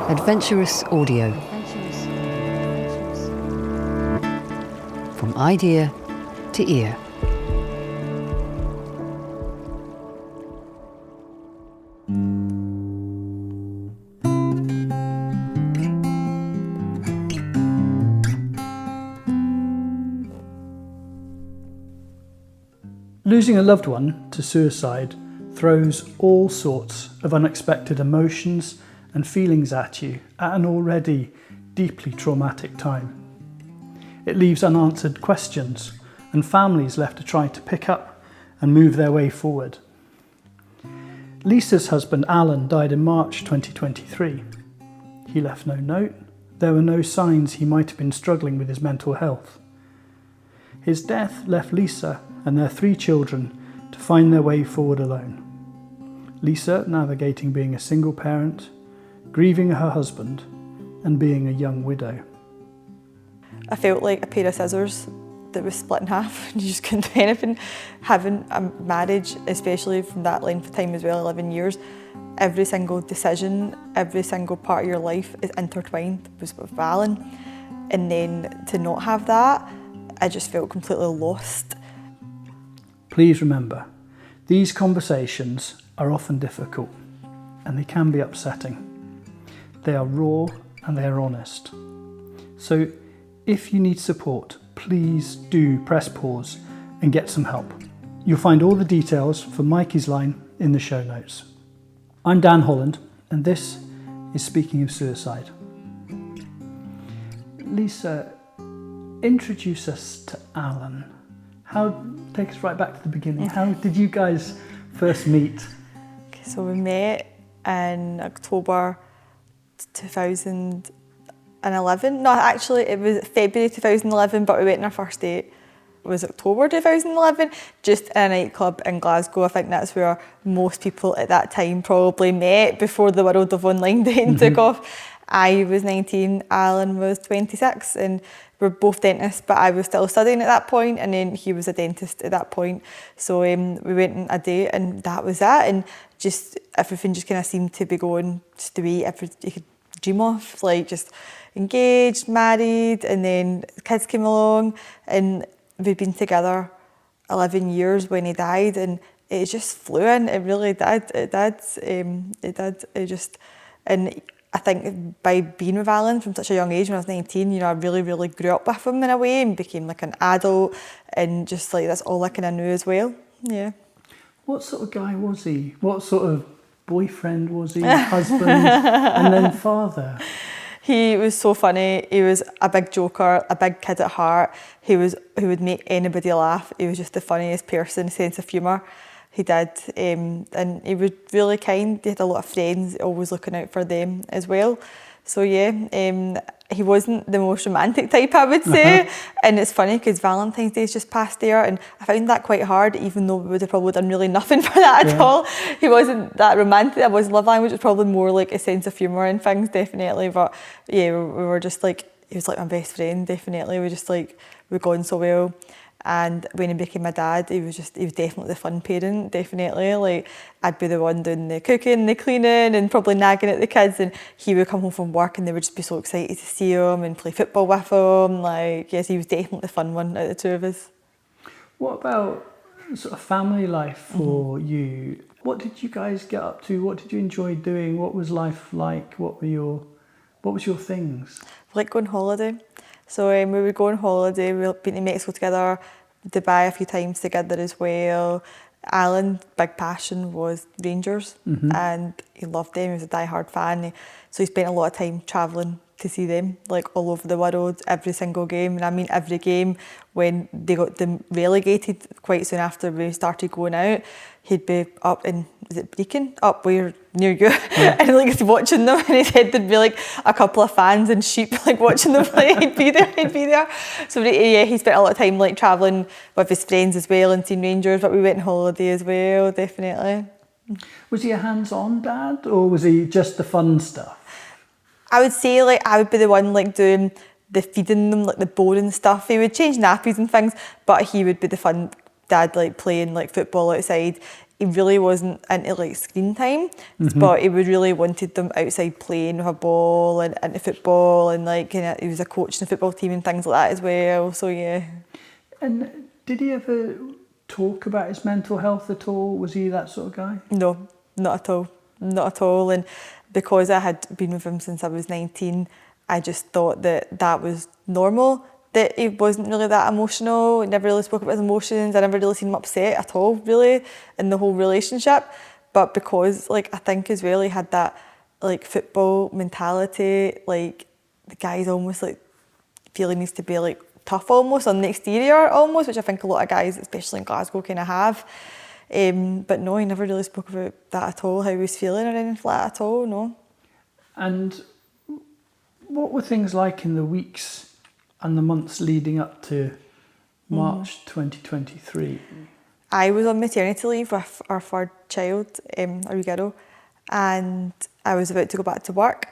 Adventurous audio. From idea to ear. Losing a loved one to suicide throws all sorts of unexpected emotions and feelings at you at an already deeply traumatic time. It leaves unanswered questions and families left to try to pick up and move their way forward. Lisa's husband Alan died in March 2023. He left no note. There were no signs he might have been struggling with his mental health. His death left Lisa and their 3 children to find their way forward alone. Lisa navigating being a single parent, grieving her husband, and being a young widow. I felt like a pair of scissors that was split in half and you just couldn't do anything. Having a marriage, especially from that length of time as well, 11 years, every single decision, every single part of your life is intertwined with Alan. And then to not have that, I just felt completely lost. Please remember, these conversations are often difficult and they can be upsetting. They are raw and they are honest. So if you need support, please do press pause and get some help. You'll find all the details for Mikey's line in the show notes. I'm Dan Holland and this is Speaking of Suicide. Lisa, introduce us to Alan. Take us right back to the beginning. How did you guys first meet? Okay, so we met in October 2011. No, actually it was February 2011, but we went on our first date. It was October 2011, just in a nightclub in Glasgow. I think that's where most people at that time probably met before the world of online dating took off. I was 19, Alan was 26, and we're both dentists, but I was still studying at that point, and then he was a dentist at that point. So we went on a date, and that was it. And just everything just kind of seemed to be going just the way you could dream of, like just engaged, married, and then kids came along, and we'd been together 11 years when he died, and it just flew in. It really did. And I think by being with Alan from such a young age, when I was 19, I really, really grew up with him in a way and became like an adult, and just like that's all I kind of knew as well. Yeah. What sort of guy was he? What sort of boyfriend was he? Husband and then father? He was so funny. He was a big joker, a big kid at heart. He would make anybody laugh. He was just the funniest person, sense of humour. He did, and he was really kind. He had a lot of friends, always looking out for them as well. So yeah, he wasn't the most romantic type, I would say. And it's funny because Valentine's Day's just passed there, and I found that quite hard, even though we would have probably done really nothing for that at all. He wasn't that romantic. That was love language. It was probably more like a sense of humour and things, definitely. But yeah, we were just like, he was like my best friend, definitely. We got on so well. And when he became my dad, he was definitely the fun parent, definitely. Like, I'd be the one doing the cooking, the cleaning, and probably nagging at the kids, and he would come home from work and they would just be so excited to see him and play football with him. Like, yes, he was definitely the fun one out of the two of us. What about sort of family life for you? What did you guys get up to? What did you enjoy doing? What was life like? What was your things? We like going holiday. So we would go on holiday. We've been to Mexico together, Dubai a few times together as well. Alan's big passion was Rangers, and he loved them. He was a die-hard fan. So he spent a lot of time travelling to see them, like all over the world, every single game. And I mean every game. When they got them relegated quite soon after we started going out, he'd be up in, is it Brecon? Up where, near you, and like watching them, and he said there'd be like a couple of fans and sheep like watching them play. He'd be there. So yeah, he spent a lot of time like travelling with his friends as well and seeing Rangers, but we went on holiday as well, definitely. Was he a hands-on dad, or was he just the fun stuff? I would say like I would be the one like doing the feeding them, like the boring stuff. He would change nappies and things, but he would be the fun dad, like playing like football outside. he really wasn't into like screen time, but he would really wanted them outside playing with a ball and into football, and like he was a coach in the football team and things like that as well. So yeah. And did he ever talk about his mental health at all? Was he that sort of guy? No, not at all. Not at all. And because I had been with him since I was 19, I just thought that was normal, that he wasn't really that emotional. He never really spoke about his emotions. I never really seen him upset at all, really, in the whole relationship. But because, like, I think as well, he had that, like, football mentality, like, the guy's almost, like, feeling needs to be, like, tough almost on the exterior almost, which I think a lot of guys, especially in Glasgow, kind of have. But no, he never really spoke about that at all, how he was feeling or anything like that at all, no. And what were things like in the weeks and the months leading up to March 2023? I was on maternity leave with our third child, a wee girl, and I was about to go back to work.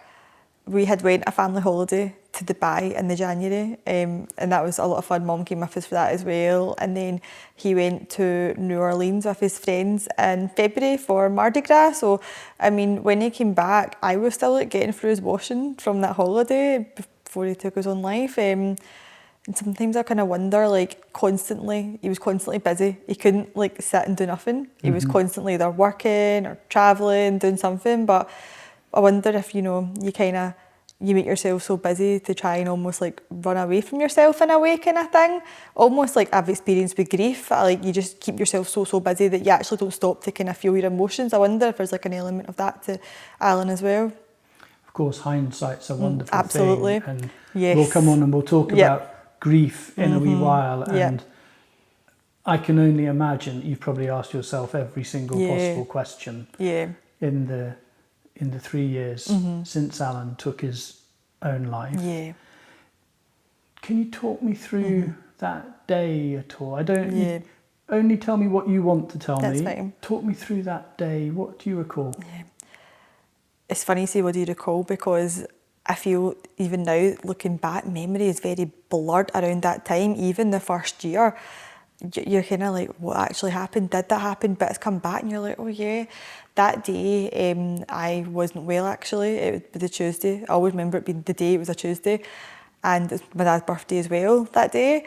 We had went a family holiday to Dubai in the January, and that was a lot of fun. Mum came with us for that as well. And then he went to New Orleans with his friends in February for Mardi Gras. So, I mean, when he came back, I was still like getting through his washing from that holiday before he took his own life. And sometimes I kind of wonder, like, he was constantly busy. He couldn't like sit and do nothing. He was constantly either working or travelling, doing something. But I wonder if, you make yourself so busy to try and almost like run away from yourself in a way, kind of thing. Almost like I've experienced with grief. Like, you just keep yourself so busy that you actually don't stop to kind of feel your emotions. I wonder if there's like an element of that to Alan as well. Of course, hindsight's a wonderful absolutely. thing. And yes. we'll come on and we'll talk about grief in a wee while. And I can only imagine you've probably asked yourself every single possible question in the 3 years since Alan took his own life. Yeah. Can you talk me through that day at all? Only tell me what you want to tell me. That's fine. Talk me through that day. What do you recall? Yeah. It's funny you say what do you recall, because I feel even now, looking back, memory is very blurred around that time. Even the first year, you're kind of like, what actually happened? Did that happen? But it's come back and you're like, oh yeah. That day, I wasn't well actually. It was the Tuesday. I always remember it being the day, it was a Tuesday. And it was my dad's birthday as well that day.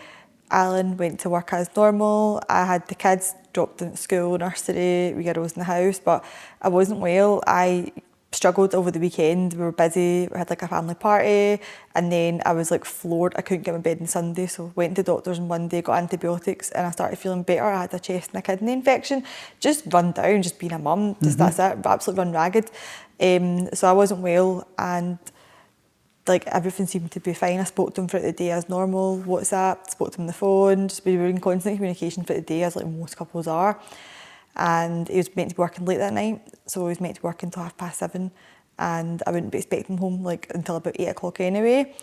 Alan went to work as normal. I had the kids dropped in at school, nursery, we girls in the house, but I wasn't well. I struggled over the weekend. We were busy, we had like a family party, and then I was like floored. I couldn't get my bed on Sunday, so went to the doctors on Monday, got antibiotics, and I started feeling better. I had a chest and a kidney infection. Just run down, just being a mum, just that's it, absolutely run ragged. So I wasn't well, and like everything seemed to be fine. I spoke to him throughout the day as normal, WhatsApp, spoke to him on the phone, just we were in constant communication throughout the day as like most couples are. And he was meant to be working late that night, so he was meant to be working until 7:30, and I wouldn't be expecting him home like until about 8 o'clock anyway.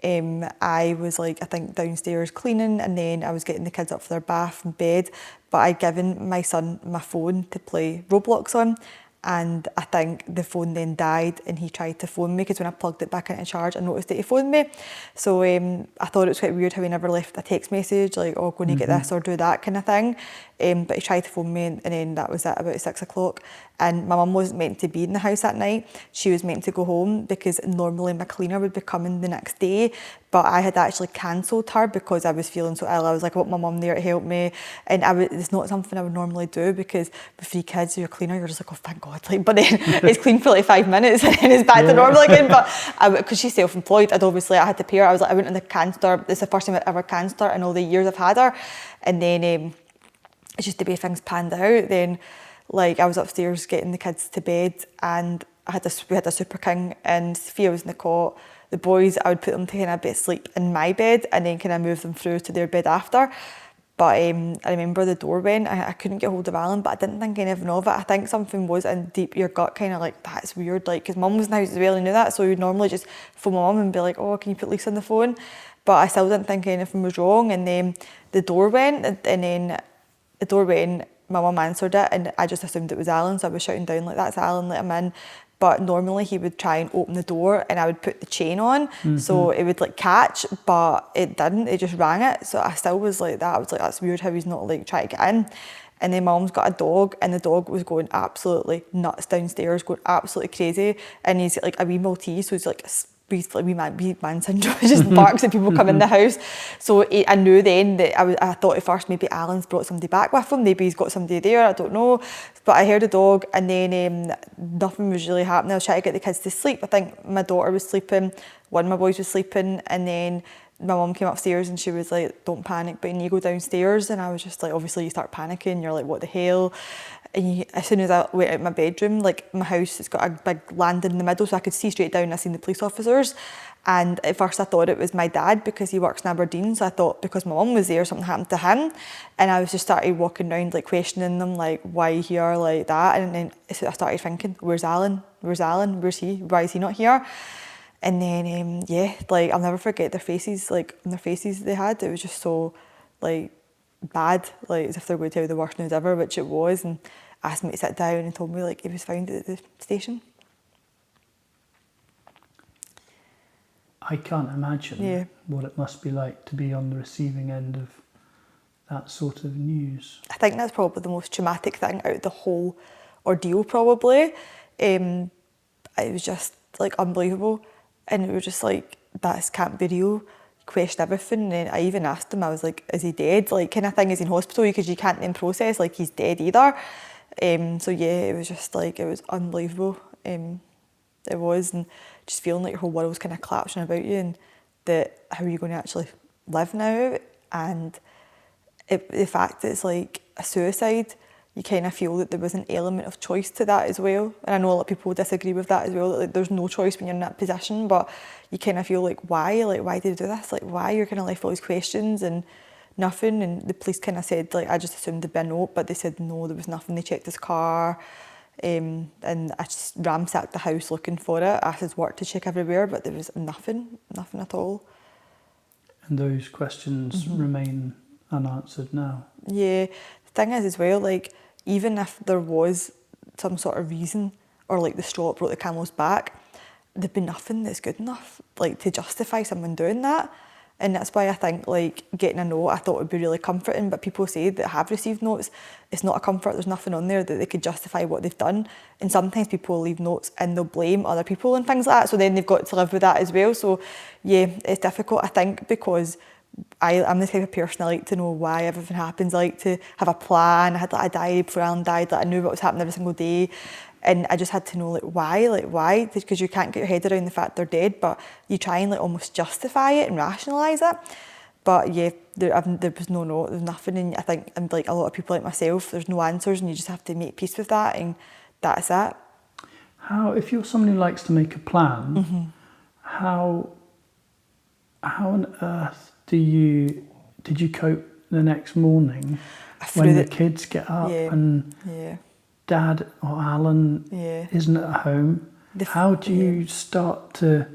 I was like, I think downstairs cleaning, and then I was getting the kids up for their bath and bed, but I'd given my son my phone to play Roblox on, and I think the phone then died, and he tried to phone me because when I plugged it back into charge I noticed that he phoned me. So I thought it was quite weird how he never left a text message like, oh, go and get this or do that kind of thing. But he tried to phone me, and then that was at about 6 o'clock. And my mum wasn't meant to be in the house that night. She was meant to go home because normally my cleaner would be coming the next day. But I had actually cancelled her because I was feeling so ill. I was like, I want my mum there to help me. And it's not something I would normally do because with 3 kids, your cleaner, you're just like, oh, thank God. Like, but then it's clean for like 5 minutes and then it's back to normal again. But because she's self-employed, I had to pay her. I was like, I went on the cancelled her. It's the first time I've ever cancelled her in all the years I've had her. And then it's just the way things panned out. Then like I was upstairs getting the kids to bed, and we had a Super King, and Sophia was in the cot. The boys, I would put them to kind of a bit sleep in my bed and then kind of move them through to their bed after. But I remember the door went. I couldn't get hold of Alan, but I didn't think anything of it. I think something was in deep your gut, kind of like, that's weird, like, because Mum was in the house as well and knew that, so you'd normally just phone my mum and be like, oh, can you put Lisa on the phone? But I still didn't think anything was wrong, and then the door went, my mum answered it, and I just assumed it was Alan, so I was shouting down like, that's Alan, let him in. But normally he would try and open the door and I would put the chain on, so it would like catch, but it didn't, it just rang it. So I still was like that. I was like, that's weird how he's not like trying to get in. and then my mum's got a dog, and the dog was going absolutely nuts downstairs, going absolutely crazy, and he's like a wee Maltese, so he's like wee man syndrome. He just barks at people come in the house. So I knew then that I thought at first maybe Alan's brought somebody back with him, maybe he's got somebody there, I don't know. But I heard a dog, and then nothing was really happening. I was trying to get the kids to sleep. I think my daughter was sleeping, one of my boys was sleeping, and then my mum came upstairs and she was like, don't panic, but you need to go downstairs. And I was just like, obviously you start panicking, you're like, what the hell? And as soon as I went out my bedroom, like my house, it's got a big landing in the middle, so I could see straight down and I seen the police officers. And at first I thought it was my dad because he works in Aberdeen, so I thought because my mum was there, something happened to him. And I was just started walking around like questioning them, like why here, like that. And then I started thinking, where's Alan? Where's Alan? Where's he? Why is he not here? And then, yeah, like I'll never forget their faces, like on their faces they had. It was just so like bad, like as if they were going to tell you the worst news ever, which it was, and asked me to sit down and told me like he was found at the station. I can't imagine what it must be like to be on the receiving end of that sort of news. I think that's probably the most traumatic thing out of the whole ordeal, probably. It was just like unbelievable. And it was just like, that can't be real. You question everything. And I even asked him, I was like, is he dead? Like, kind of thing, is he in hospital? Because you can't then process, like, he's dead either. So yeah, it was just like, it was unbelievable. It was, and just feeling like your whole world's kind of collapsing about you, and that how are you going to actually live now? And the fact that it's like a suicide, you kind of feel that there was an element of choice to that as well. And I know a lot of people disagree with that as well, that like, there's no choice when you're in that position, but you kind of feel like, why did he do this? Like, why? You're kind of left with all these questions and nothing. And the police kind of said, like, I just assumed there'd been a note, but they said no, there was nothing. They checked his car, and I just ransacked the house looking for it. I asked his work to check everywhere, but there was nothing at all. And those questions remain unanswered now. Yeah, the thing is as well, like, even if there was some sort of reason, or like the straw that broke the camel's back, there'd be nothing that's good enough, like, to justify someone doing that. And that's why I think, like, getting a note, I thought would be really comforting, but people say that have received notes, it's not a comfort, there's nothing on there that they could justify what they've done. And sometimes people leave notes and they'll blame other people and things like that, so then they've got to live with that as well. So yeah, it's difficult, I think, because I'm the type of person I like to know why everything happens. I like to have a plan. I had like a diary before Alan died, like I knew what was happening every single day, and I just had to know like why, because you can't get your head around the fact they're dead, but you try and like almost justify it and rationalise it. But yeah, there was no note, there was nothing, and I think, and like a lot of people like myself, there's no answers, and you just have to make peace with that, and that's it. How, if you're someone who likes to make a plan, how on earth did you cope the next morning when the kids get up and Dad or Alan isn't at home? How do you start to...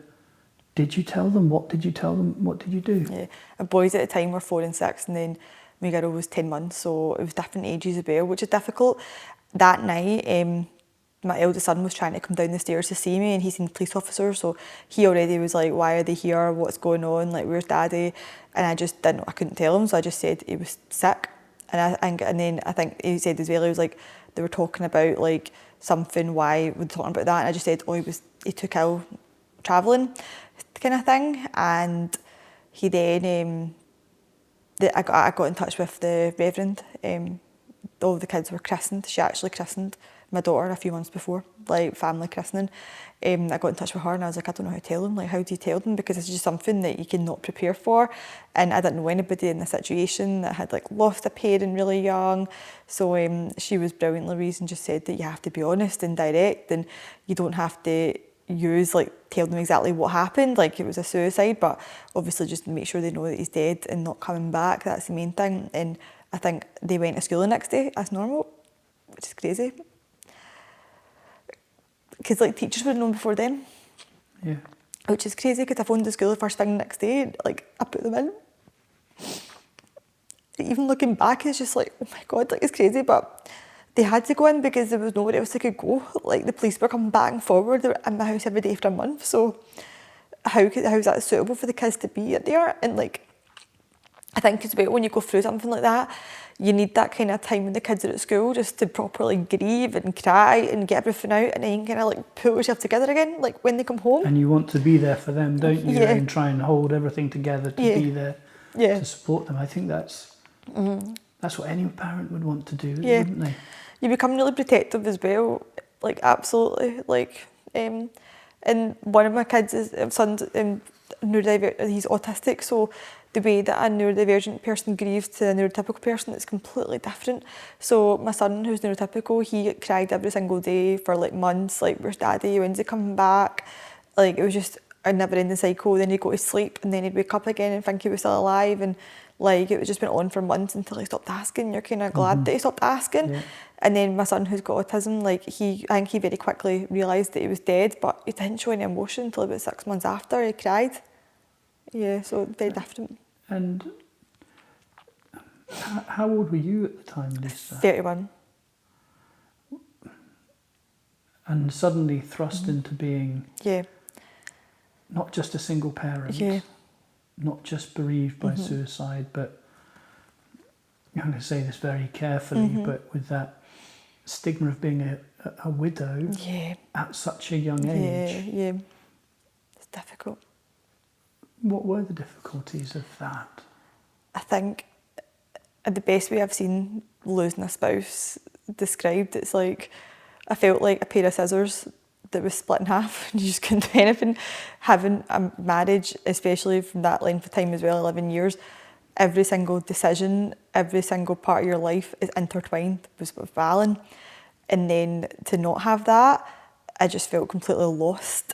Did you tell them? What did you tell them? What did you do? Yeah, our boys at the time were 4 and 6, and then my girl was 10 months, so it was different ages as well, which is difficult. That night, my eldest son was trying to come down the stairs to see me, and he's seen police officers, so he already was like, why are they here, what's going on, like, where's Daddy? And I just didn't, I couldn't tell him, so I just said he was sick. And then I think he said as well, he was like, they were talking about like something, why we're talking about that, and I just said, oh, he took ill travelling kind of thing. And he then I got in touch with the Reverend. All of the kids were christened. She actually christened my daughter a few months before, like family christening. I got in touch with her, and I was like, I don't know how to tell them. Like, how do you tell them? Because it's just something that you cannot prepare for. And I didn't know anybody in the situation that had like lost a parent really young. So she was brilliantly raised and just said that you have to be honest and direct, and you don't have to use like tell them exactly what happened, like it was a suicide, but obviously just make sure they know that he's dead and not coming back. That's the main thing. And I think they went to school the next day as normal, which is crazy. Because like teachers would have known before them. Yeah. Which is crazy, because I phoned the school the first thing the next day, like I put them in. Even looking back, it's just like, oh my God, like it's crazy, but they had to go in because there was nowhere else they could go. Like the police were coming back and forward, they were in my house every day for a month, so how is that suitable for the kids to be there? And like, I think as well, when you go through something like that, you need that kind of time when the kids are at school just to properly grieve and cry and get everything out, and then you can kind of like pull yourself together again, like when they come home. And you want to be there for them, don't you? Yeah. And try and hold everything together to be there to support them. I think that's what any parent would want to do, wouldn't they? You become really protective as well, like absolutely. Like, and one of my kids son's neurodivergent, he's autistic, so the way that a neurodivergent person grieves to a neurotypical person is completely different. So my son, who's neurotypical, he cried every single day for like months, like, where's daddy, when's he coming back? Like, it was just a never-ending cycle. Then he'd go to sleep and then he'd wake up again and think he was still alive, and like it was just went on for months until he stopped asking. You're kind of glad that he stopped asking. Yeah. And then my son, who's got autism, like I think he very quickly realised that he was dead, but he didn't show any emotion until about 6 months after he cried. Yeah, so very different. And how old were you at the time, Lisa? 31. And suddenly thrust into being not just a single parent, not just bereaved by suicide, but I'm going to say this very carefully, but with that stigma of being a widow at such a young age. Yeah, it's difficult. What were the difficulties of that? I think the best way I've seen losing a spouse described, it's like I felt like a pair of scissors that was split in half and you just couldn't do anything. Having a marriage, especially from that length of time as well, 11 years, every single decision, every single part of your life is intertwined with Alan. And then to not have that, I just felt completely lost.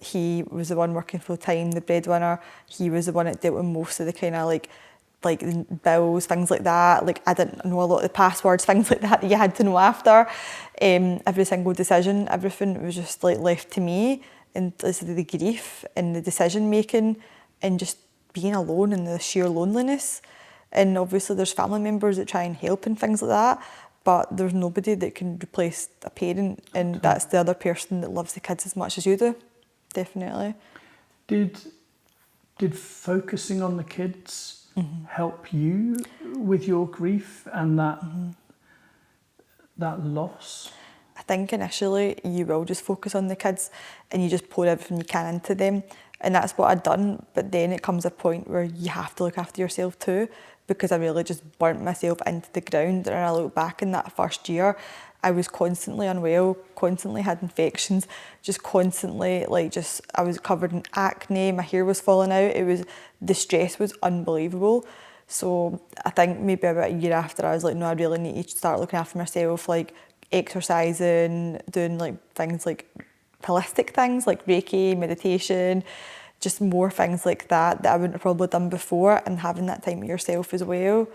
He was the one working full time, the breadwinner. He was the one that dealt with most of the kind of like bills, things like that. Like I didn't know a lot of the passwords, things like that you had to know after. Every single decision, everything was just like left to me, and the grief and the decision making and just being alone and the sheer loneliness. And obviously there's family members that try and help and things like that, but there's nobody that can replace a parent, and that's the other person that loves the kids as much as you do, definitely. Did focusing on the kids help you with your grief and that loss? I think initially you will just focus on the kids and you just pour everything you can into them, and that's what I'd done. But then it comes a point where you have to look after yourself too, because I really just burnt myself into the ground. And I look back in that first year, I was constantly unwell, constantly had infections, just constantly I was covered in acne, my hair was falling out. The stress was unbelievable. So I think maybe about a year after, I was like, no, I really need to start looking after myself, like exercising, doing like things like holistic things like Reiki, meditation, just more things like that I wouldn't have probably done before, and having that time with yourself as well.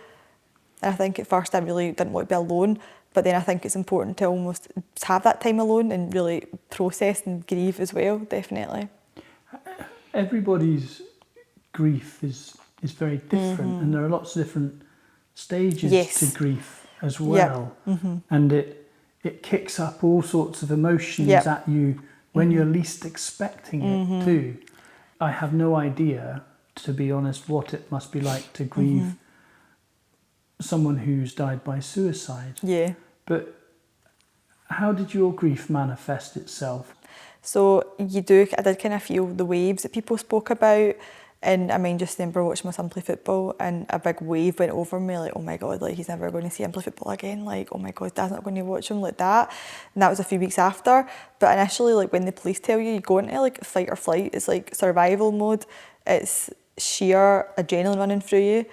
And I think at first I really didn't want to be alone, but then I think it's important to almost have that time alone and really process and grieve as well, definitely. Everybody's grief is very different, and there are lots of different stages to grief as well. And it kicks up all sorts of emotions at you when you're least expecting it to. I have no idea, to be honest, what it must be like to grieve someone who's died by suicide. Yeah. But how did your grief manifest itself? So I did kind of feel the waves that people spoke about. And I mean, just remember watching my son play football and a big wave went over me, like, oh my God, like he's never going to see him play football again. Like, oh my God, Dad's not going to watch him, like that. And that was a few weeks after. But initially, like when the police tell you go into like fight or flight, it's like survival mode. It's sheer adrenaline running through you.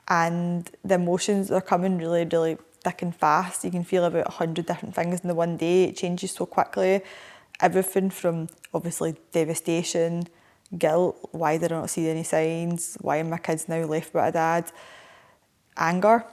And the emotions are coming really, really thick and fast. You can feel about 100 different things in the one day. It changes so quickly. Everything from obviously devastation, guilt, why did I not see any signs, why are my kids now left without a dad, anger,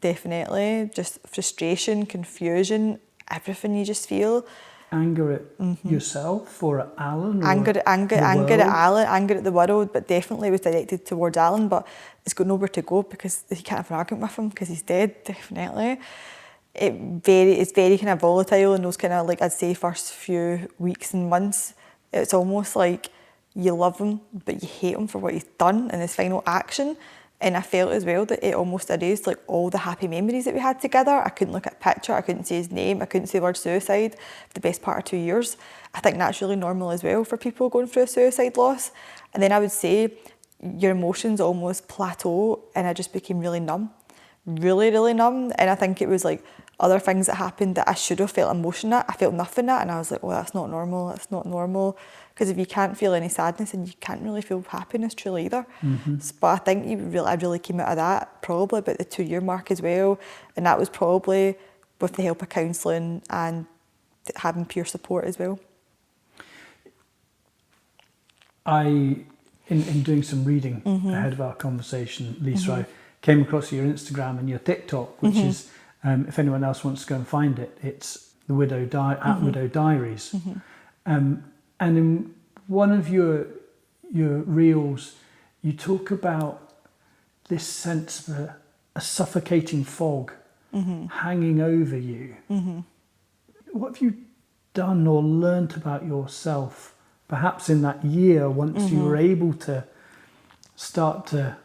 definitely, just frustration, confusion, everything you just feel. Anger at yourself or at Alan? Or anger at Alan, anger at the world, but definitely was directed towards Alan, but it's got nowhere to go because you can't have an argument with him because he's dead, definitely. It's very kind of volatile in those kind of, like I'd say, first few weeks and months. It's almost like you love him, but you hate him for what he's done and his final action. And I felt as well that it almost erased like all the happy memories that we had together. I couldn't look at a picture, I couldn't say his name, I couldn't say the word suicide for the best part of 2 years. I think that's really normal as well for people going through a suicide loss. And then I would say your emotions almost plateau, and I just became really numb. Really, really numb. And I think it was like other things that happened that I should have felt emotion at. I felt nothing at, and I was like, well, that's not normal, that's not normal. Because if you can't feel any sadness, then you can't really feel happiness truly either. But I think I really came out of that probably about the 2-year mark as well. And that was probably with the help of counselling and having peer support as well. In doing some reading ahead of our conversation, Lisa, I came across your Instagram and your TikTok, which is, if anyone else wants to go and find it, it's the Widow Diaries. And in one of your reels, you talk about this sense of a suffocating fog hanging over you. What have you done or learnt about yourself, perhaps in that year, once you were able to start to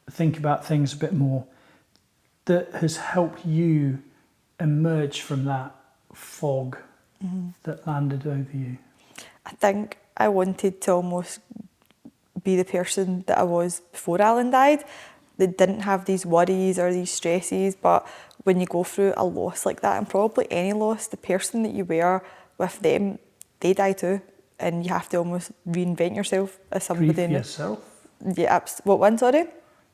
think about things a bit more, that has helped you emerge from that fog that landed over you? I think I wanted to almost be the person that I was before Alan died, that didn't have these worries or these stresses. But when you go through a loss like that, and probably any loss, the person that you were with them, they die too. And you have to almost reinvent yourself as somebody. Grieve for yourself? Yeah, what one, sorry?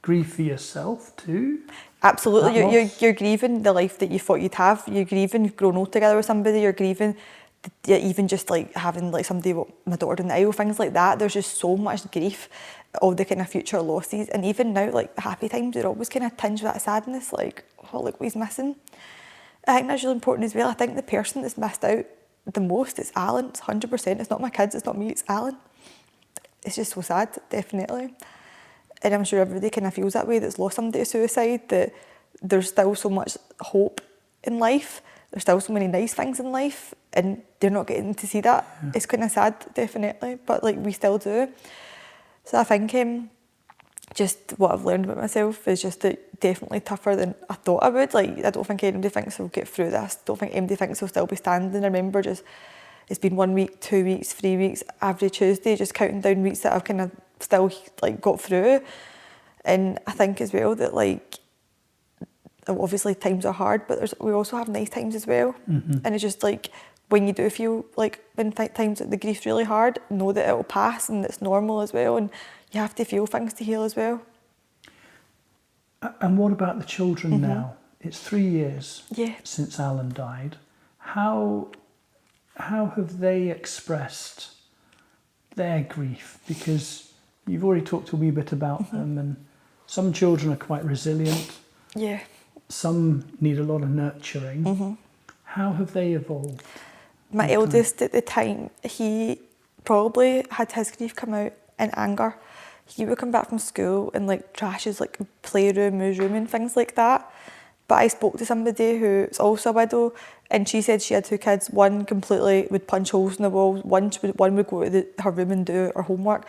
Grieve for yourself too? Absolutely, you're grieving the life that you thought you'd have. You're grieving, you've grown old together with somebody, you're grieving even just like having like somebody, my daughter in the aisle, things like that. There's just so much grief of the kind of future losses. And even now, like the happy times, they're always kind of tinged with that sadness, like, oh, look what he's missing. I think that's really important as well. I think the person that's missed out the most is Alan. It's 100%. It's not my kids, it's not me, it's Alan. It's just so sad, definitely. And I'm sure everybody kind of feels that way that's lost somebody to suicide, that there's still so much hope in life. There's still so many nice things in life, and they're not getting to see that. Yeah. It's kind of sad, definitely, but like we still do. So I think just what I've learned about myself is just that definitely tougher than I thought I would. Like, I don't think anybody thinks I'll get through this. I don't think anybody thinks I'll still be standing. I remember just, it's been 1 week, 2 weeks, 3 weeks, every Tuesday, just counting down weeks that I've kind of still like got through. And I think as well that like, obviously times are hard, but we also have nice times as well. And it's just like, when you do feel like when times that the grief's really hard, know that it'll pass and it's normal as well, and you have to feel things to heal as well. And what about the children now? It's 3 years since Alan died. How have they expressed their grief? Because you've already talked a wee bit about them, and some children are quite resilient. Yeah. Some need a lot of nurturing. How have they evolved? My eldest at the time, he probably had his grief come out in anger. He would come back from school and like trashes like playroom, room and things like that. But I spoke to somebody who's also a widow, and she said she had 2 kids. One completely would punch holes in the walls. One would go to her room and do her homework.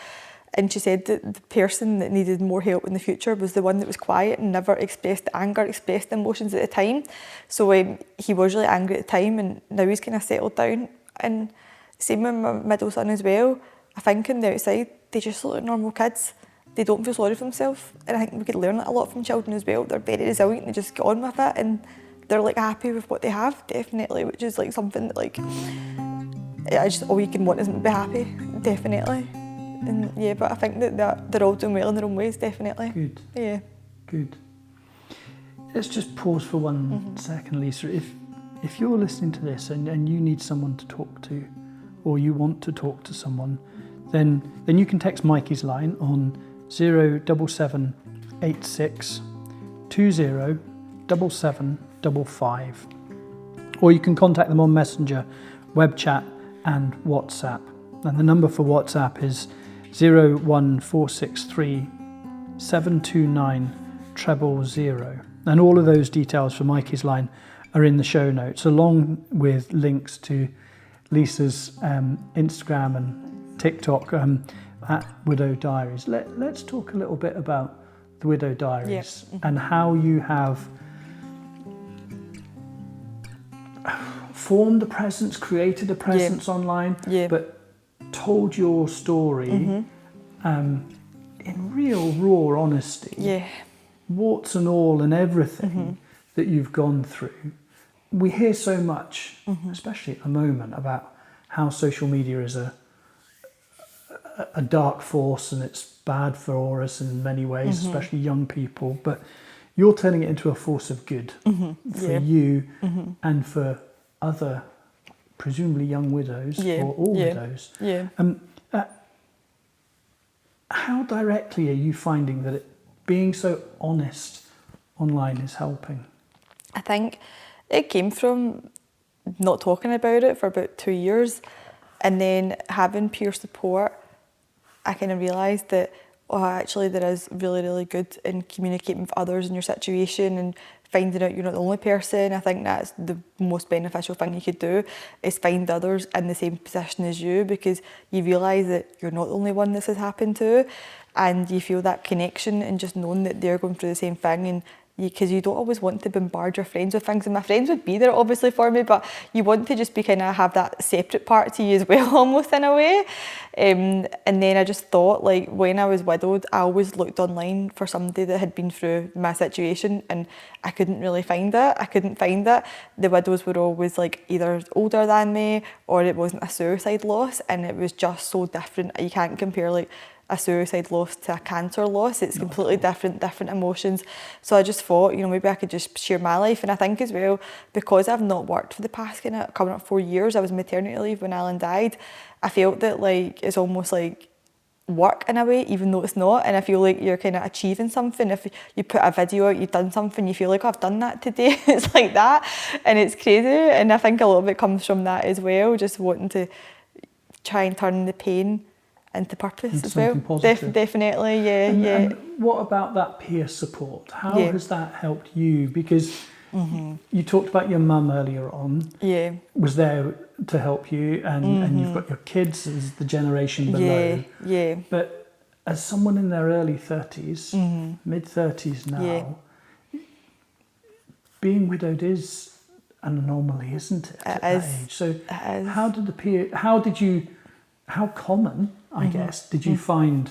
And she said that the person that needed more help in the future was the one that was quiet and never expressed anger, expressed emotions at the time. So he was really angry at the time, and now he's kind of settled down. And same with my middle son as well. I think on the outside, they just look like normal kids. They don't feel sorry for themselves. And I think we could learn a lot from children as well. They're very resilient, they just get on with it, and they're like happy with what they have, definitely, which is like something that like, all you can want is to be happy, definitely. And yeah, but I think that they're all doing well in their own ways, definitely. Good. Yeah. Good. Let's just pause for 1 second, Lisa. If you're listening to this and you need someone to talk to, or you want to talk to someone, then you can text Mikey's line on 07786 207755, or you can contact them on Messenger, web chat and WhatsApp. And the number for WhatsApp is 01463 729 000. And all of those details for Mikey's line are in the show notes, along with links to Lisa's Instagram and TikTok at Widow Diaries. Let's talk a little bit about the Widow Diaries, and how you have formed a presence, created a presence online, but told your story in real raw honesty, warts and all and everything that you've gone through. We hear so much, especially at the moment, about how social media is a dark force and it's bad for us in many ways, especially young people, but you're turning it into a force of good for you and for other, presumably young widows or all widows. How directly are you finding that being so honest online is helping? I think it came from not talking about it for about 2 years, and then having peer support. I kind of realised that, actually there is really, really good in communicating with others in your situation and finding out you're not the only person. I think that's the most beneficial thing you could do, is find others in the same position as you, because you realise that you're not the only one this has happened to, and you feel that connection and just knowing that they're going through the same thing, and because you don't always want to bombard your friends with things, and my friends would be there obviously for me, but you want to just be kind of have that separate part to you as well, almost in a way. And then I just thought, like, when I was widowed, I always looked online for somebody that had been through my situation, and I couldn't really find it. I couldn't find it. The widows were always like either older than me, or it wasn't a suicide loss, and it was just so different. You can't compare like a suicide loss to a cancer loss. It's completely different emotions. So I just thought, maybe I could just share my life. And I think as well, because I've not worked for the past coming up 4 years, I was maternity leave when Alan died, I felt that like it's almost like work in a way, even though it's not. And I feel like you're kind of achieving something. If you put a video out, you've done something, you feel like, I've done that today. It's like that. And it's crazy. And I think a lot of it comes from that as well, just wanting to try and turn the pain into purpose into as well. Definitely, yeah. And what about that peer support? How has that helped you? Because you talked about your mum earlier on. Was there to help you, and you've got your kids as the generation below. But as someone in their early 30s, mid-30s now, being widowed is an anomaly, isn't it? At that age. So how common, I guess, did you find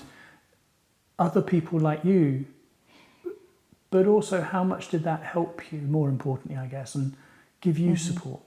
other people like you, but also how much did that help you, more importantly, I guess, and give you support?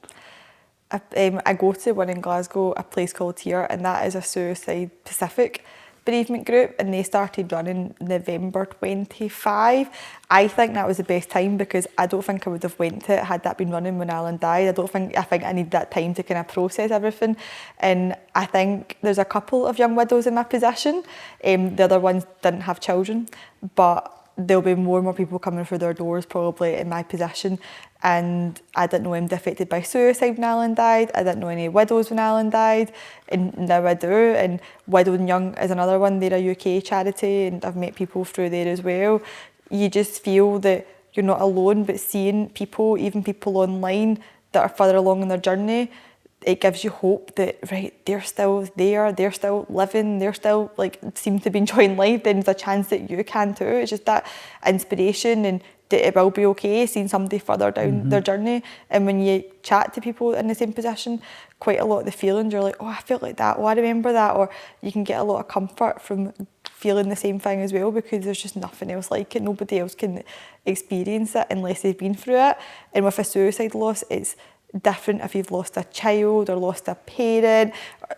I go to one in Glasgow, a place called Here, and that is a suicide Pacific bereavement group, and they started running November 25. I think that was the best time, because I don't think I would have went to it had that been running when Alan died. I think I need that time to kind of process everything. And I think there's a couple of young widows in my position. The other ones didn't have children, but there'll be more and more people coming through their doors probably in my position. And I didn't know anybody affected by suicide when Alan died. I didn't know any widows when Alan died, and now I do. And Widow and Young is another one. They're a UK charity, and I've met people through there as well. You just feel that you're not alone, but seeing people, even people online that are further along in their journey, it gives you hope that, right, they're still there, they're still living, they're still seem to be enjoying life. Then there's a chance that you can too. It's just that inspiration, and that it will be okay, seeing somebody further down their journey. And when you chat to people in the same position, quite a lot of the feelings are like, oh, I felt like that, oh, I remember that. Or you can get a lot of comfort from feeling the same thing as well, because there's just nothing else like it. Nobody else can experience it unless they've been through it. And with a suicide loss, it's different if you've lost a child or lost a parent,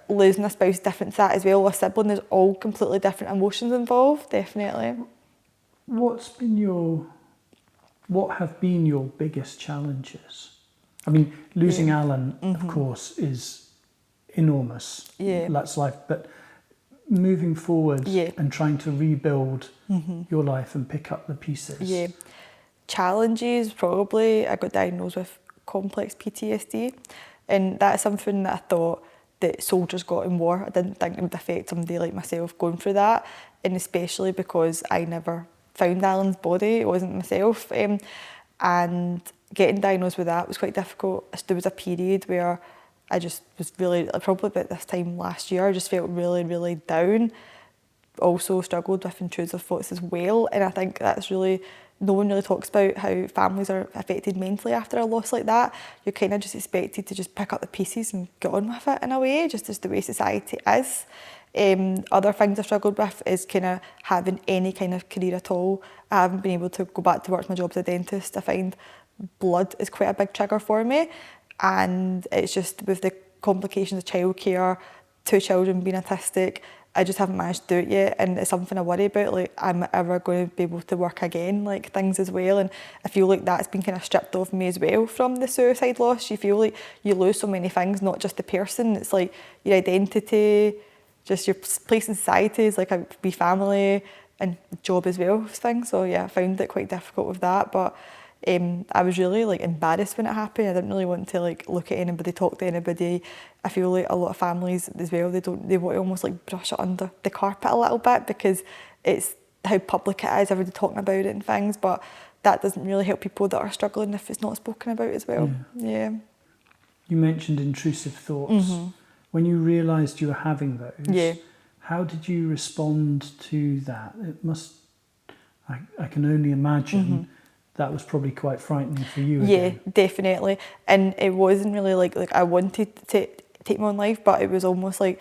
or losing a spouse, different to that as well, or a sibling. There's all completely different emotions involved, definitely. What have been your biggest challenges? I mean, losing Alan, of course, is enormous. That's life. But moving forward and trying to rebuild your life and pick up the pieces. Challenges, probably, I got diagnosed with complex PTSD, and that's something that I thought that soldiers got in war. I didn't think it would affect somebody like myself going through that, and especially because I never found Alan's body. It wasn't myself, and getting diagnosed with that was quite difficult. There was a period where I just was really, probably about this time last year, I just felt really, really down, also struggled with intrusive thoughts as well, and I think that's really, no one really talks about how families are affected mentally after a loss like that. You're kind of just expected to just pick up the pieces and get on with it in a way, just as the way society is. Other things I've struggled with is kind of having any kind of career at all. I haven't been able to go back to work my job as a dentist. I find blood is quite a big trigger for me, and it's just with the complications of childcare, 2 children being autistic, I just haven't managed to do it yet, and it's something I worry about, like, am I ever going to be able to work again, like things as well, and I feel like that's been kind of stripped off me as well from the suicide loss. You feel like you lose so many things, not just the person, it's like your identity, just your place in society is like a wee family, and job as well, things. So yeah, I found it quite difficult with that, but I was really like embarrassed when it happened. I didn't really want to like look at anybody, talk to anybody. I feel like a lot of families as well, they want to almost like brush it under the carpet a little bit because it's how public it is, everybody talking about it and things, but that doesn't really help people that are struggling if it's not spoken about as well. Yeah. You mentioned intrusive thoughts. When you realised you were having those, how did you respond to that? It must, I can only imagine that was probably quite frightening for you again. Yeah, definitely. And it wasn't really like I wanted to take my own life, but it was almost like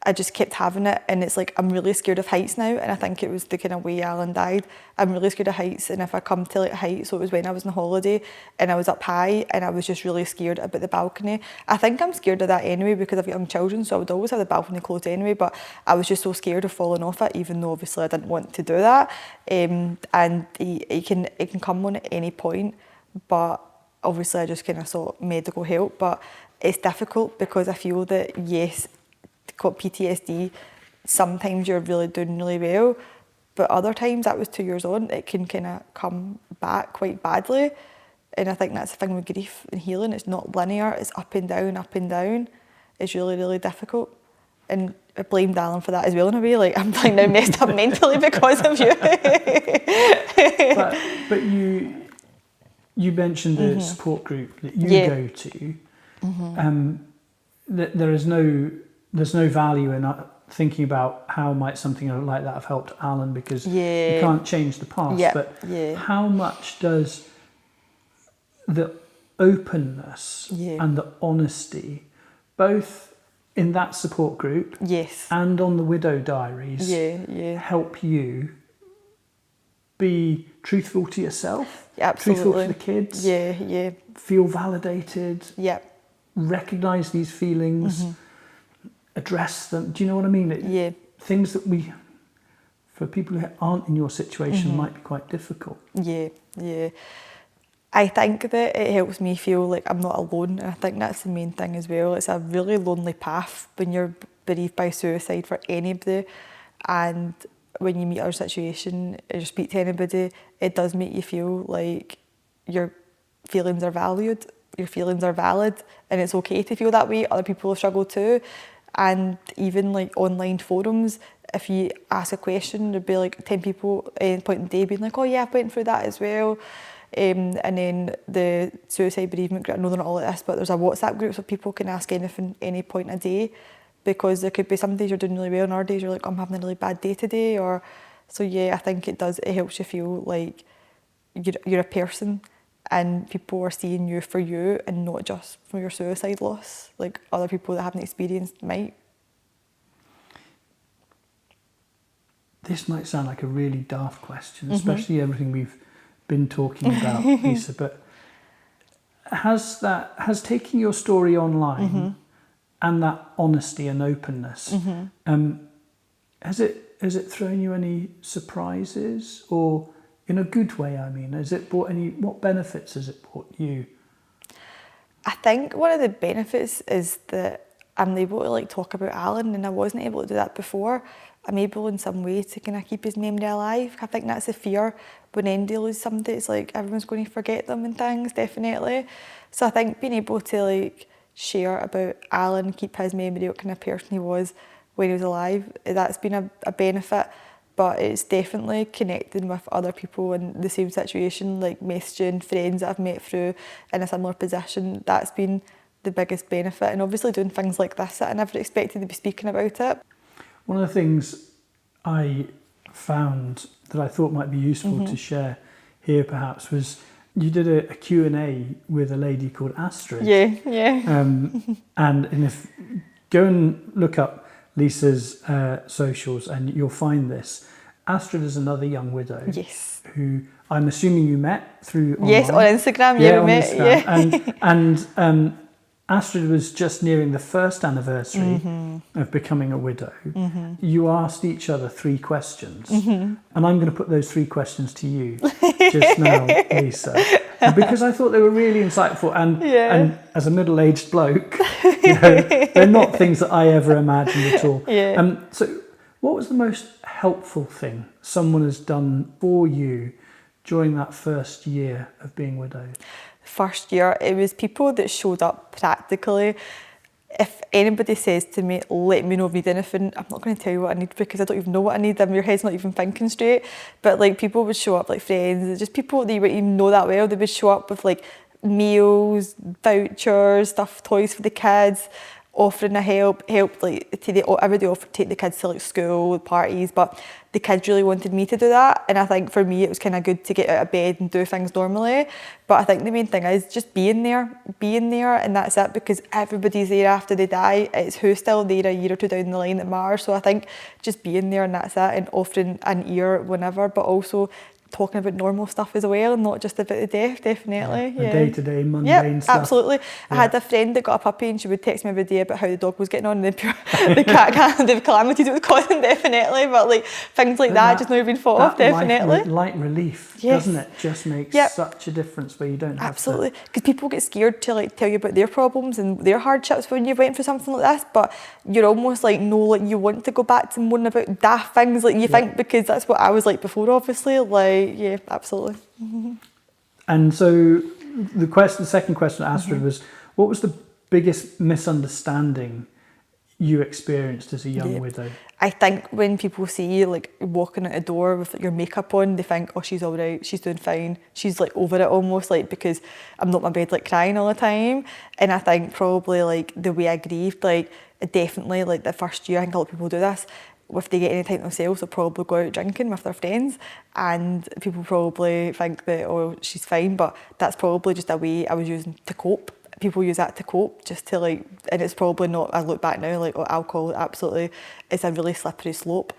I just kept having it, and it's like I'm really scared of heights now, and I think it was the kind of way Alan died. I'm really scared of heights, and if I come to like heights, so it was when I was on holiday and I was up high and I was just really scared about the balcony. I think I'm scared of that anyway because I've got young children, so I would always have the balcony closed anyway, but I was just so scared of falling off it, even though obviously I didn't want to do that. And it can come on at any point, but obviously I just kind of sought medical help. But it's difficult because I feel that, yes, got PTSD, sometimes you're really doing really well, but other times, that was 2 years on, it can kind of come back quite badly. And I think that's the thing with grief and healing, it's not linear, it's up and down. It's really, really difficult. And I blamed Alan for that as well in a way, like I'm like now messed up mentally because of you. but you mentioned the support group that you go to. There's no value in thinking about how might something like that have helped Alan, because you can't change the past. But how much does the openness and the honesty, both in that support group and on the Widow Diaries, help you be truthful to yourself, truthful to the kids, feel validated, recognise these feelings, address them? Do you know what I mean? Things that for people who aren't in your situation might be quite difficult. I think that it helps me feel like I'm not alone, and I think that's the main thing as well. It's a really lonely path when you're bereaved by suicide for anybody, and when you meet our situation or you speak to anybody, it does make you feel like your feelings are valued, your feelings are valid, and it's okay to feel that way. Other people have struggled too. And even like online forums, if you ask a question, there'd be like 10 people at any point in the day being like, oh yeah, I've went through that as well. And then the suicide bereavement group, I know they're not all like this, but there's a WhatsApp group so people can ask anything any point in a day, because there could be some days you're doing really well and other days you're like, I'm having a really bad day today. So I think it helps you feel like you're a person and people are seeing you for you and not just for your suicide loss, like other people that haven't experienced might. This might sound like a really daft question, especially everything we've been talking about, Lisa, but has taking your story online and that honesty and openness, has it thrown you any surprises, or in a good way, I mean? Has it brought what benefits has it brought you? I think one of the benefits is that I'm able to like talk about Alan, and I wasn't able to do that before. I'm able in some way to kind of keep his memory alive. I think that's the fear when anybody loses somebody, it's like everyone's going to forget them and things, definitely. So I think being able to like share about Alan, keep his memory, what kind of person he was when he was alive, that's been a benefit. But it's definitely connecting with other people in the same situation, like messaging friends that I've met through in a similar position. That's been the biggest benefit, and obviously doing things like this that I never expected to be speaking about it. One of the things I found that I thought might be useful to share here perhaps was you did a Q&A with a lady called Astrid. Yeah. And if go and look up Lisa's socials and you'll find this. Astrid is another young widow. Yes. Who I'm assuming you met through online. Yes, on Instagram. Yeah, we met. Instagram. Yeah. And Astrid was just nearing the first anniversary of becoming a widow. You asked each other 3 questions, and I'm going to put those 3 questions to you just now, Lisa, because I thought they were really insightful. And as a middle-aged bloke, they're not things that I ever imagined at all. Yeah. So, what was the most helpful thing someone has done for you during that first year of being widowed? First year, it was people that showed up practically. If anybody says to me, let me know if you need anything, I'm not going to tell you what I need because I don't even know what I need. Your head's not even thinking straight. But like people would show up, like friends, just people that you wouldn't even know that well. They would show up with like meals, vouchers, stuff, toys for the kids, offering a help like everybody offered to take the kids to like school, parties, but the kids really wanted me to do that, and I think for me it was kind of good to get out of bed and do things normally. But I think the main thing is just being there, and that's it, because everybody's there after they die. It's who's still there a year or two down the line that matters. So I think just being there and that's it, and offering an ear whenever, but also talking about normal stuff as well, not just about the death, definitely. The day-to-day mundane stuff. Absolutely. I had a friend that got a puppy and she would text me every day about how the dog was getting on and the calamities it was causing, definitely. But like things like that just not being thought of, definitely. Light relief, doesn't it? Just makes such a difference where you don't have Absolutely. Because people get scared to like tell you about their problems and their hardships when you went through something like this, but you're almost like, no, like you want to go back to moaning about daft things like you think, because that's what I was like before, obviously. Like, yeah, absolutely. And so the second question I asked her was, what was the biggest misunderstanding you experienced as a young widow? I think when people see you like walking out a door with your makeup on, they think, oh, she's all right, she's doing fine, she's like over it almost, like because I'm not in my bed like crying all the time. And I think probably like the way I grieved, like definitely like the first year, I think a lot of people do this, if they get any time themselves, they'll probably go out drinking with their friends, and people probably think that, oh, she's fine, but that's probably just a way I was using to cope. People use that to cope, just to like, and it's probably not, I look back now, like, oh, alcohol, absolutely, it's a really slippery slope.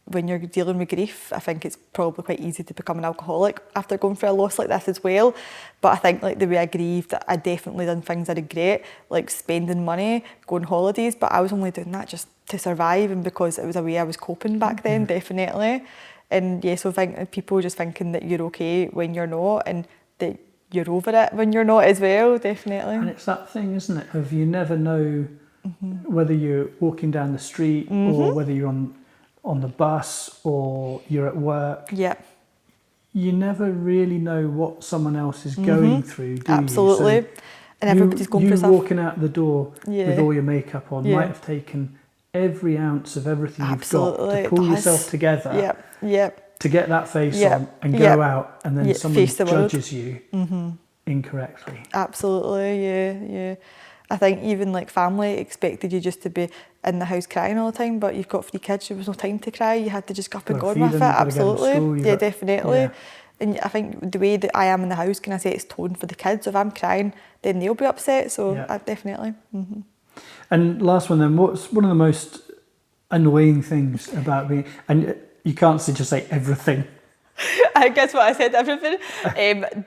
When you're dealing with grief, I think it's probably quite easy to become an alcoholic after going through a loss like this as well. But I think like the way I grieved, I definitely done things I regret, like spending money, going holidays, but I was only doing that just to survive and because it was a way I was coping back then, definitely. And yeah, so I think people just thinking that you're okay when you're not, and that you're over it when you're not as well, definitely. And it's that thing, isn't it, of you never know whether you're walking down the street or whether you're on the bus or you're at work. Yeah. You never really know what someone else is going through, do Absolutely. you? So and everybody's going through stuff. You walking out the door with all your makeup on might have taken every ounce of everything you've got to pull yourself together to get that face on and go out, and then someone judges you incorrectly. Absolutely, yeah. I think even like family expected you just to be in the house crying all the time, but you've got 3 kids, there was no time to cry, you had to just go up and go on with it. Absolutely, yeah, definitely. And I think the way that I am in the house kind of sets tone for the kids. So if I'm crying, then they'll be upset, so definitely. And last one then, what's one of the most annoying things about being, and you can't just say everything. I guess what I said, everything.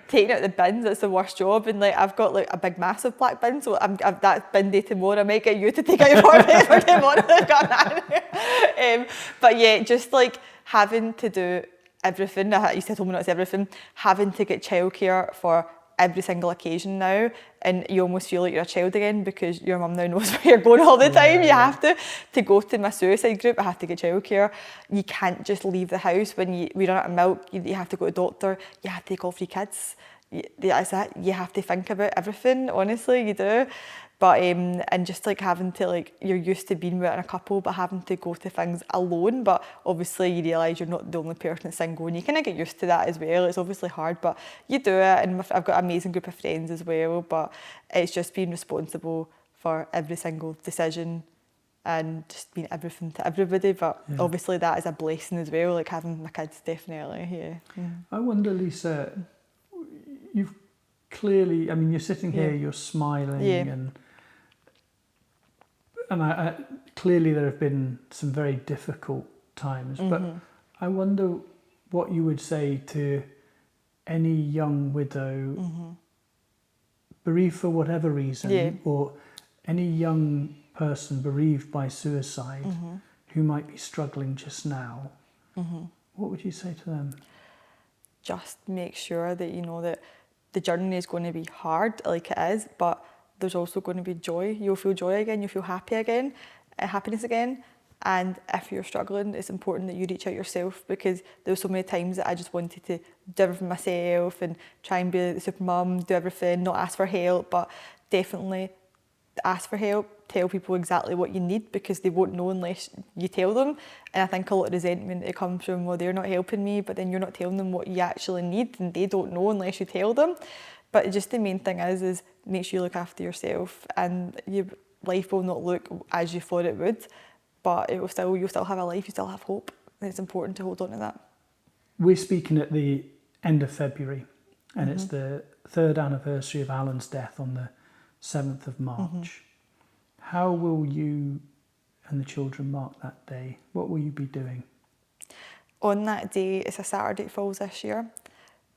Taking out the bins, that's the worst job. And like I've got like a big massive black bin, so I've that bin day tomorrow. I might get you to take out for me for tomorrow. But yeah, just like having to do everything. You said home notes, everything. Having to get childcare for every single occasion now, and you almost feel like you're a child again because your mum now knows where you're going all the time. You have to go to my suicide group, I have to get childcare. You can't just leave the house when we run out of milk. You have to go to the doctor, you have to take all 3 kids. That's it. You have to think about everything, honestly, you do. But and just like having to, like, you're used to being with a couple, but having to go to things alone. But obviously you realise you're not the only person that's single, and you kind of get used to that as well. It's obviously hard, but you do it. And I've got an amazing group of friends as well. But it's just being responsible for every single decision and just being everything to everybody. But obviously that is a blessing as well, like having my kids, definitely, yeah. I wonder, Lisa, you've clearly, I mean, you're sitting here, you're smiling, and I clearly there have been some very difficult times, but I wonder what you would say to any young widow, bereaved for whatever reason, or any young person bereaved by suicide who might be struggling just now. What would you say to them? Just make sure that you know that the journey is going to be hard, like it is, but there's also going to be joy. You'll feel joy again, you'll feel happiness again. And if you're struggling, it's important that you reach out yourself, because there were so many times that I just wanted to do everything myself and try and be the super mum, do everything, not ask for help, but definitely ask for help, tell people exactly what you need, because they won't know unless you tell them. And I think a lot of resentment, it comes from, well, they're not helping me, but then you're not telling them what you actually need, and they don't know unless you tell them. But just the main thing is make sure you look after yourself, and your life will not look as you thought it would, but you'll still have a life, you still have hope, and it's important to hold on to that. We're speaking at the end of February, and it's the 3rd anniversary of Alan's death on the 7th of March. How will you and the children mark that day? What will you be doing? On that day, it's a Saturday it falls this year.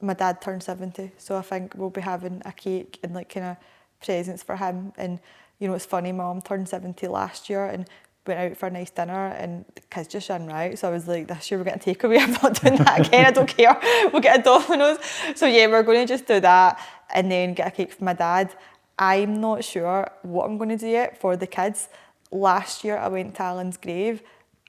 My dad turned 70, so I think we'll be having a cake and like kind of presents for him. And you know, it's funny, Mum turned 70 last year and went out for a nice dinner, and the kids just ran right. So I was like, this year we're getting takeaway. I'm not doing that again. I don't care. We'll get a Domino's. So yeah, we're going to just do that and then get a cake for my dad. I'm not sure what I'm going to do yet for the kids. Last year I went to Alan's grave.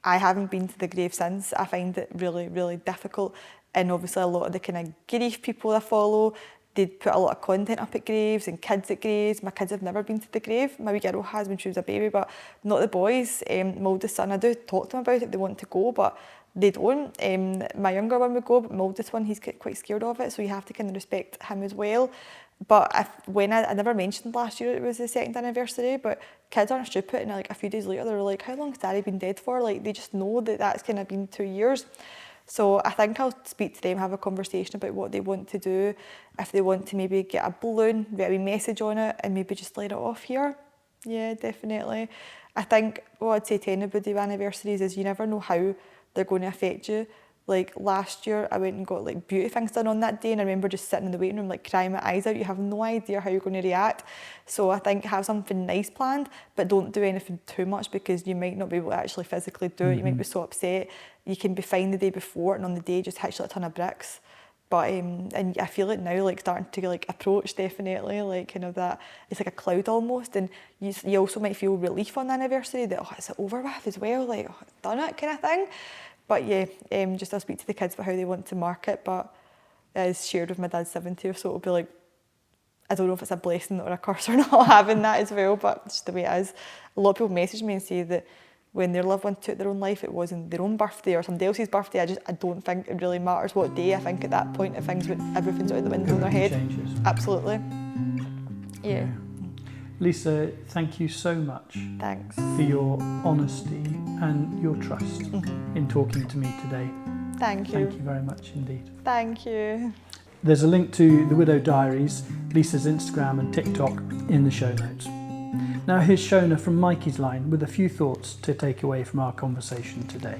I haven't been to the grave since. I find it really, really difficult. And obviously a lot of the kind of grief people I follow, they put a lot of content up at graves and kids at graves. My kids have never been to the grave. My wee girl has when she was a baby, but not the boys. My oldest son, I do talk to them about it, they want to go, but they don't. My younger one would go, but my oldest one, he's quite scared of it, so you have to kind of respect him as well. But I never mentioned last year it was the 2nd anniversary, but kids aren't stupid, and like a few days later they were like, how long has Daddy been dead for? Like they just know that that's kind of been 2 years. So I think I'll speak to them, have a conversation about what they want to do. If they want to maybe get a balloon, write a wee message on it, and maybe just light it off here. Yeah, definitely. I think what I'd say to anybody with anniversaries is you never know how they're going to affect you. Like last year, I went and got like beauty things done on that day, and I remember just sitting in the waiting room like crying my eyes out. You have no idea how you're going to react. So I think have something nice planned, but don't do anything too much, because you might not be able to actually physically do it. You might be so upset. You can be fine the day before, and on the day just hit you like a ton of bricks. But and I feel it now, like starting to like approach, definitely, like kind of that, it's like a cloud almost, and you also might feel relief on the anniversary that, oh, it's over with as well, like, oh, I've done it kind of thing. But yeah, just I'll speak to the kids about how they want to mark it, but it's shared with my dad's 70th, so it'll be like, I don't know if it's a blessing or a curse or not having that as well, but it's just the way it is. A lot of people message me and say that when their loved one took their own life, it wasn't their own birthday or somebody else's birthday. I don't think it really matters what day. I think at that point, everything's out the window in their head. Changes. Absolutely. Yeah. Lisa, thank you so much. Thanks. For your honesty and your trust in talking to me today. Thank you. Thank you very much indeed. Thank you. There's a link to the Widow Diaries, Lisa's Instagram and TikTok in the show notes. Now here's Shona from Mikey's Line with a few thoughts to take away from our conversation today.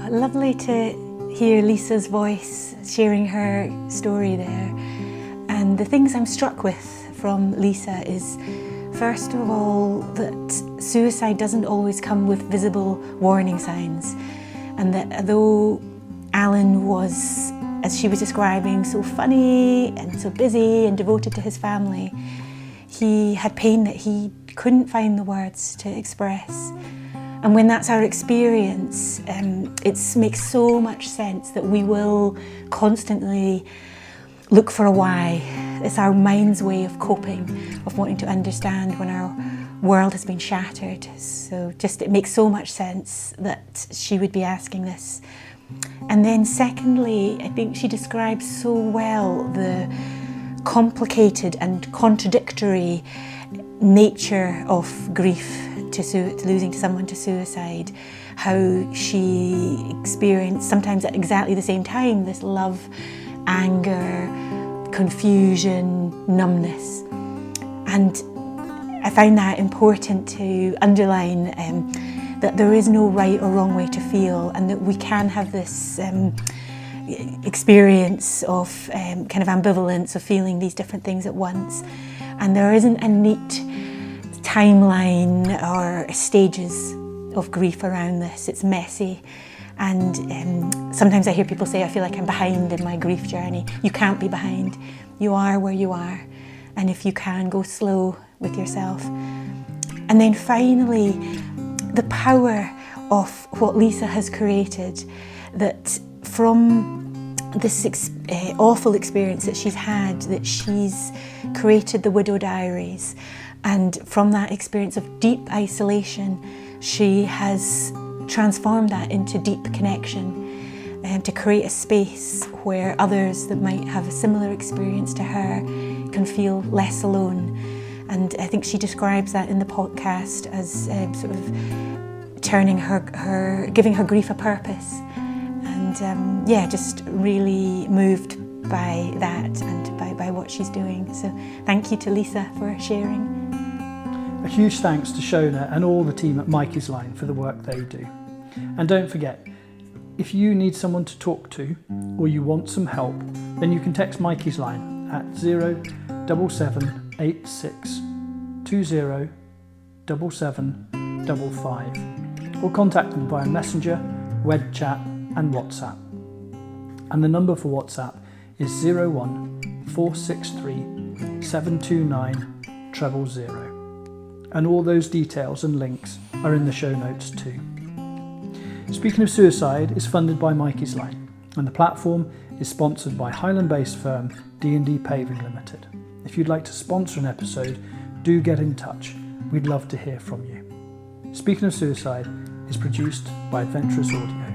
Lovely to hear Lisa's voice sharing her story there. And the things I'm struck with from Lisa is, first of all, that suicide doesn't always come with visible warning signs. And that though Alan was, as she was describing, so funny and so busy and devoted to his family, he had pain that he couldn't find the words to express. And when that's our experience, it makes so much sense that we will constantly look for a why. It's our mind's way of coping, of wanting to understand when our world has been shattered. So just it makes so much sense that she would be asking this. And then secondly, I think she describes so well the complicated and contradictory nature of grief to losing someone to suicide, how she experienced sometimes at exactly the same time this love, anger, confusion, numbness. And I find that important to underline that there is no right or wrong way to feel, and that we can have this experience of kind of ambivalence of feeling these different things at once. And there isn't a neat timeline or stages of grief around this. It's messy. And sometimes I hear people say, I feel like I'm behind in my grief journey. You can't be behind. You are where you are. And if you can, go slow with yourself. And then finally, the power of what Lisa has created, that from this awful experience that she's had, that she's created the Widow Diaries, and from that experience of deep isolation, she has transformed that into deep connection, to create a space where others that might have a similar experience to her can feel less alone. And I think she describes that in the podcast as sort of turning giving her grief a purpose. And just really moved by that and by what she's doing. So thank you to Lisa for sharing. A huge thanks to Shona and all the team at Mikey's Line for the work they do. And don't forget, if you need someone to talk to or you want some help, then you can text Mikey's Line at 07786 20 7755 or contact them via Messenger, web chat and WhatsApp. And the number for WhatsApp is 01463 729 000. And all those details and links are in the show notes too. Speaking of Suicide is funded by Mikey's Line, and the platform is sponsored by Highland-based firm D&D Paving Limited. If you'd like to sponsor an episode, do get in touch. We'd love to hear from you. Speaking of Suicide is produced by Adventurous Audio.